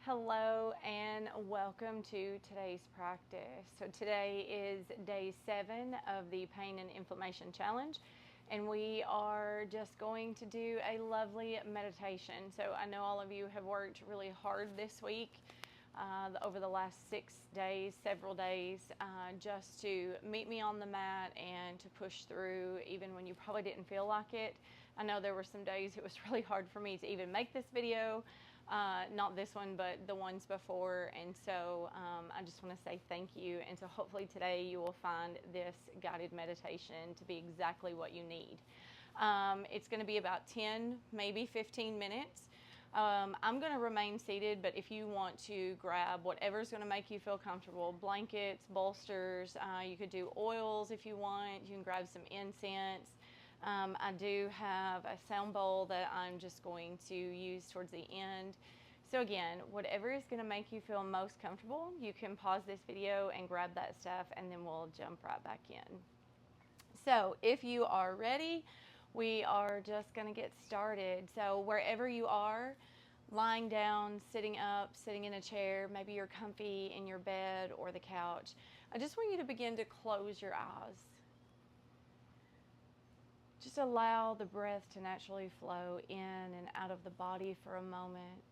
Hello and welcome to today's practice. So today is day 7 of the Pain and Inflammation Challenge, and we are just going to do a lovely meditation. So I know all of you have worked really hard this week, over the last 6 days, several days, just to meet me on the mat and to push through even when you probably didn't feel like it. I know there were some days it was really hard for me to even make this video. Not this one, but the ones before. And so I just want to say thank you. And so hopefully today you will find this guided meditation to be exactly what you need. It's going to be about 10, maybe 15 minutes. I'm going to remain seated, but if you want to grab whatever's going to make you feel comfortable, blankets, bolsters, you could do oils if you want. You can grab some incense. I do have a sound bowl that I'm just going to use towards the end. So again, whatever is going to make you feel most comfortable, you can pause this video and grab that stuff, and then we'll jump right back in. So if you are ready, we are just going to get started. So wherever you are, lying down, sitting up, sitting in a chair, maybe you're comfy in your bed or the couch, I just want you to begin to close your eyes. Just allow the breath to naturally flow in and out of the body for a moment.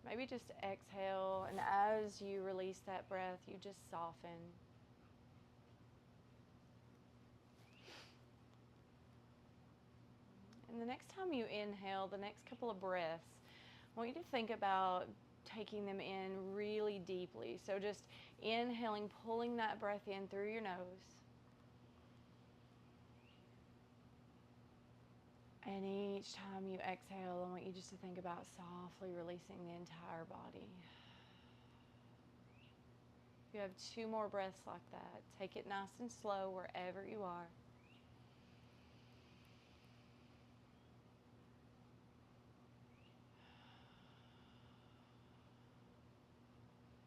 Maybe just exhale, and as you release that breath, you just soften. And the next time you inhale, the next couple of breaths, I want you to think about taking them in really deeply. So just inhaling, pulling that breath in through your nose. And each time you exhale, I want you just to think about softly releasing the entire body. You have 2 more breaths like that. Take it nice and slow wherever you are.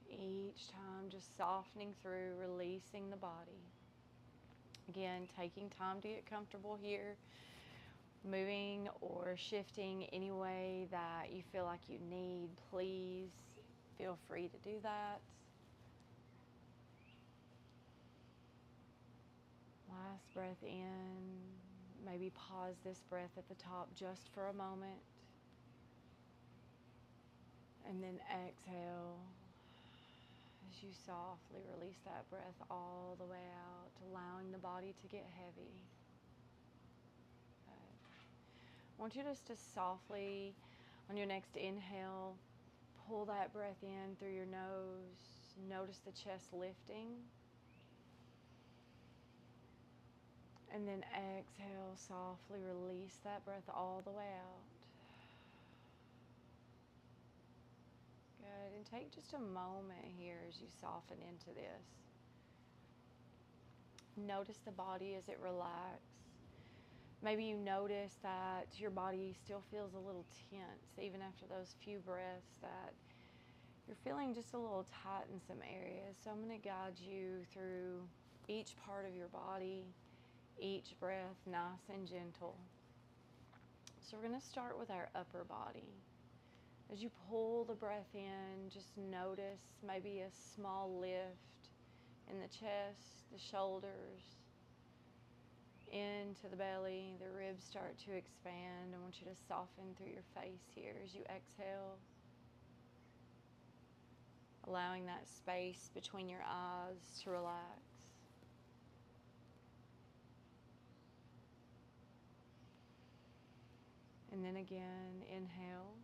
Each time just softening through, releasing the body. Again, taking time to get comfortable here. Moving or shifting any way that you feel like you need, please feel free to do that. Last breath in. Maybe pause this breath at the top just for a moment. And then exhale as you softly release that breath all the way out, allowing the body to get heavy. I want you just to softly, on your next inhale, pull that breath in through your nose. Notice the chest lifting. And then exhale, softly release that breath all the way out. Good. And take just a moment here as you soften into this. Notice the body as it relaxes. Maybe you notice that your body still feels a little tense, even after those few breaths, that you're feeling just a little tight in some areas. So I'm going to guide you through each part of your body, each breath, nice and gentle. So we're going to start with our upper body. As you pull the breath in, just notice maybe a small lift in the chest, the shoulders, into the belly. The ribs start to expand. I want you to soften through your face here as you exhale, allowing that space between your eyes to relax. And then again, inhale.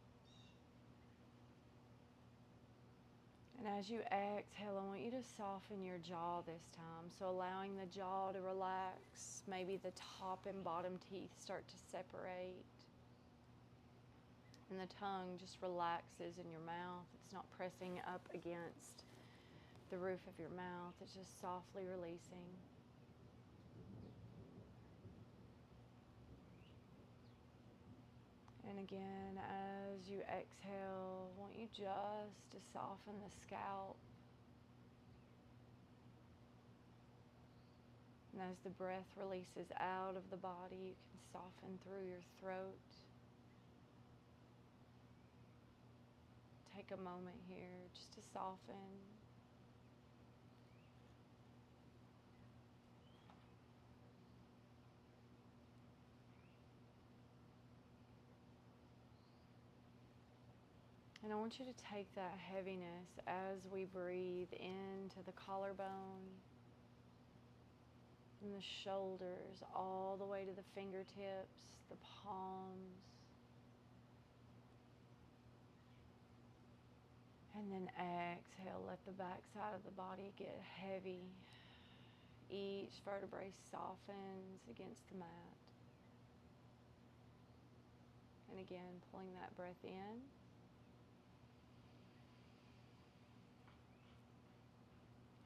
And as you exhale, I want you to soften your jaw this time. So allowing the jaw to relax, maybe the top and bottom teeth start to separate. And the tongue just relaxes in your mouth. It's not pressing up against the roof of your mouth. It's just softly releasing. And again, as you exhale, I want you just to soften the scalp. And as the breath releases out of the body, you can soften through your throat. take a moment here just to soften. And I want you to take that heaviness as we breathe into the collarbone, from the shoulders all the way to the fingertips, the palms. And then exhale, let the back side of the body get heavy. Each vertebrae softens against the mat. And again, pulling that breath in.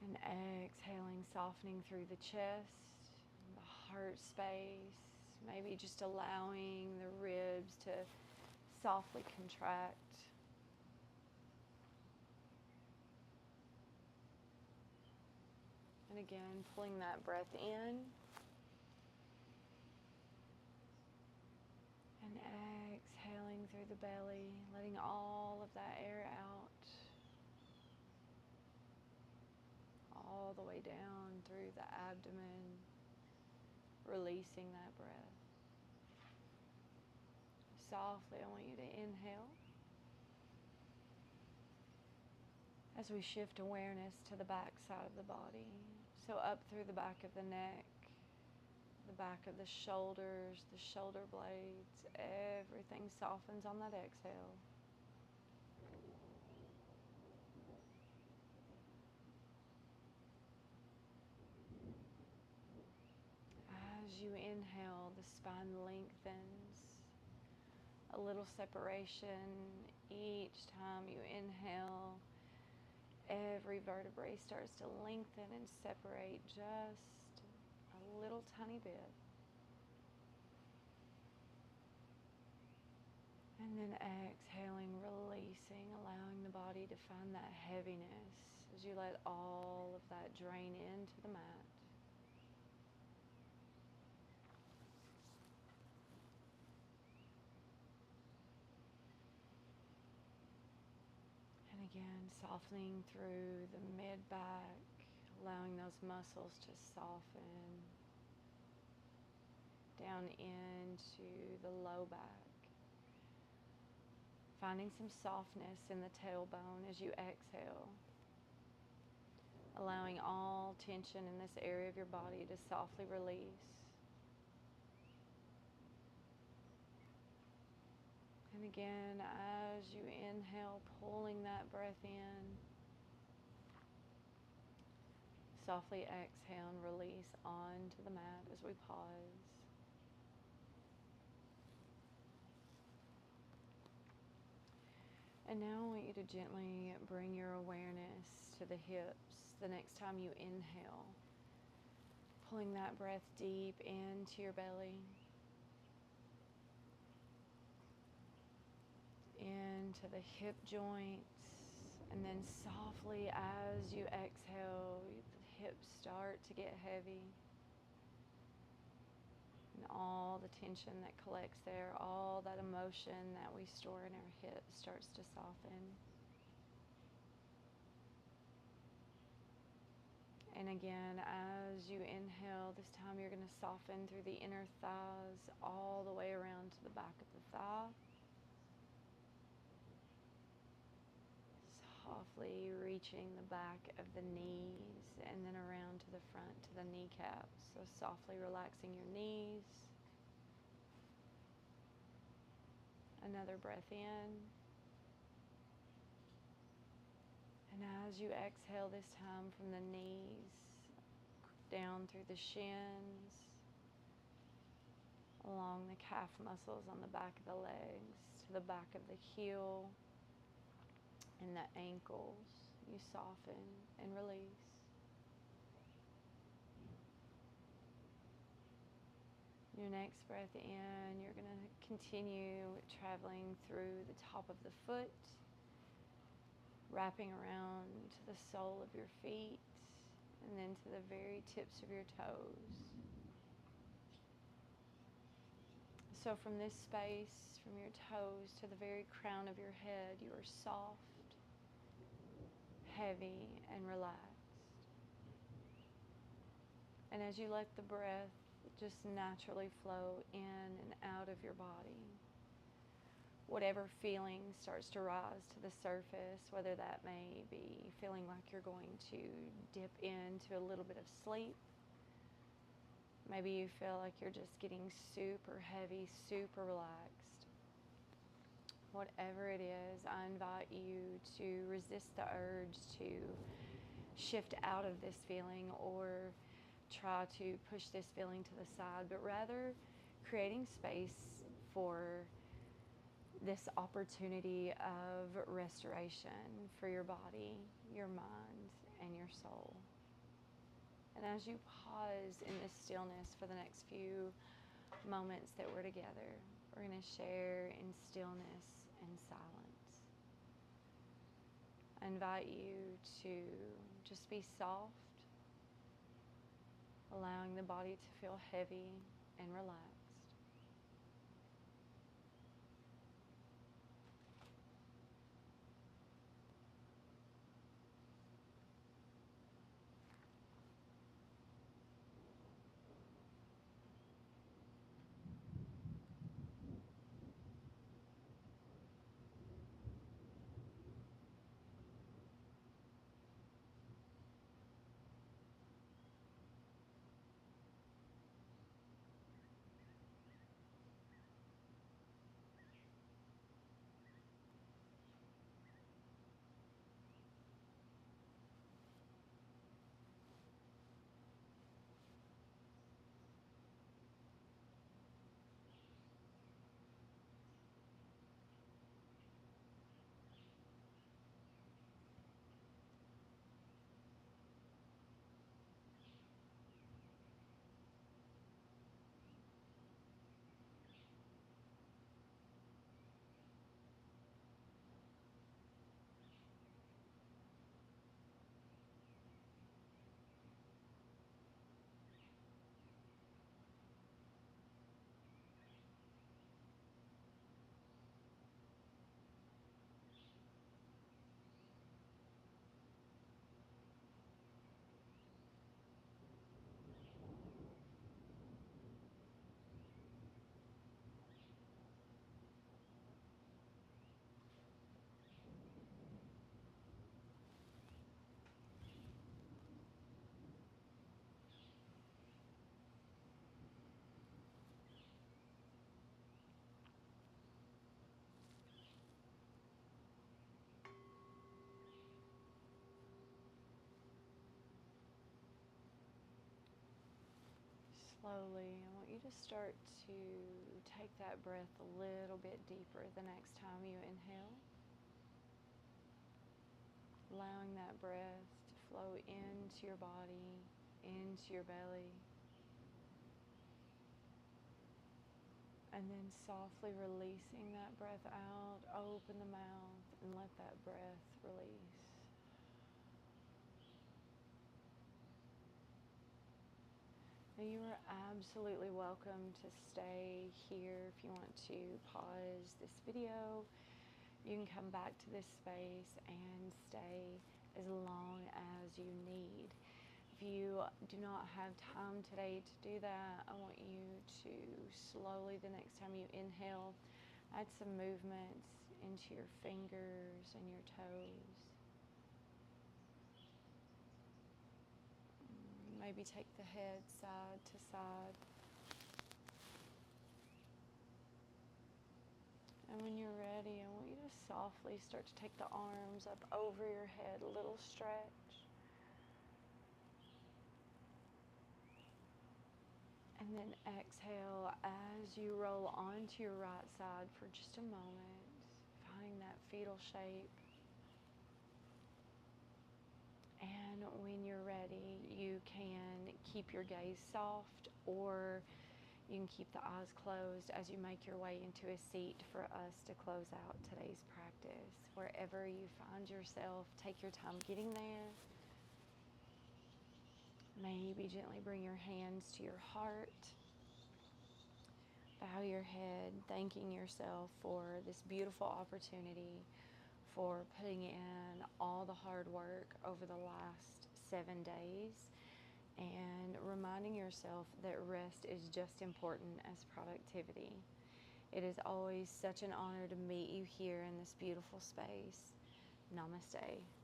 And exhaling, softening through the chest, the heart space, maybe just allowing the ribs to softly contract. And again, pulling that breath in. And exhaling through the belly, letting all of that air out. All the way down through the abdomen, releasing that breath. Softly, I want you to inhale. As we shift awareness to the back side of the body. So up through the back of the neck, the back of the shoulders, the shoulder blades, everything softens on that exhale. As you inhale, the spine lengthens. A little separation each time you inhale. Every vertebrae starts to lengthen and separate just a little tiny bit. And then exhaling, releasing, allowing the body to find that heaviness as you let all of that drain into the mat. Again, softening through the mid-back, allowing those muscles to soften down into the low back. Finding some softness in the tailbone as you exhale. Allowing all tension in this area of your body to softly release. And again, as you inhale, pulling that breath in, softly exhale and release onto the mat as we pause. And now I want you to gently bring your awareness to the hips the next time you inhale, pulling that breath deep into your belly. Into the hip joints, and then softly as you exhale, the hips start to get heavy, and all the tension that collects there, all that emotion that we store in our hips starts to soften. And again, as you inhale, this time you're going to soften through the inner thighs all the way around to the back of the thigh. Softly reaching the back of the knees and then around to the front to the kneecaps. So softly relaxing your knees. Another breath in. And as you exhale this time from the knees, down through the shins, along the calf muscles on the back of the legs, to the back of the heel, and the ankles, you soften and release. Your next breath in, you're going to continue traveling through the top of the foot, wrapping around to the sole of your feet, and then to the very tips of your toes. So from this space, from your toes to the very crown of your head, you are soft heavy and relaxed. And as you let the breath just naturally flow in and out of your body, whatever feeling starts to rise to the surface, whether that may be feeling like you're going to dip into a little bit of sleep, maybe you feel like you're just getting super heavy, super relaxed. Whatever it is, I invite you to resist the urge to shift out of this feeling or try to push this feeling to the side, but rather creating space for this opportunity of restoration for your body, your mind, and your soul. And as you pause in this stillness for the next few moments that we're together, we're going to share in stillness and silence. I invite you to just be soft, allowing the body to feel heavy and relaxed. Slowly, I want you to start to take that breath a little bit deeper the next time you inhale, allowing that breath to flow into your body, into your belly, and then softly releasing that breath out. Open the mouth and let that breath release. Now, you are absolutely welcome to stay here if you want to pause this video. You can come back to this space and stay as long as you need. If you do not have time today to do that, I want you to slowly, the next time you inhale, add some movements into your fingers and your toes. Maybe take the head side to side. And when you're ready, I want you to softly start to take the arms up over your head, a little stretch. And then exhale as you roll onto your right side for just a moment, finding that fetal shape. And when you're ready, you can keep your gaze soft, or you can keep the eyes closed as you make your way into a seat for us to close out today's practice. Wherever you find yourself, take your time getting there. Maybe gently bring your hands to your heart. Bow your head, thanking yourself for this beautiful opportunity for putting in all the hard work over the last 7 days, and reminding yourself that rest is just important as productivity. It is always such an honor to meet you here in this beautiful space. Namaste.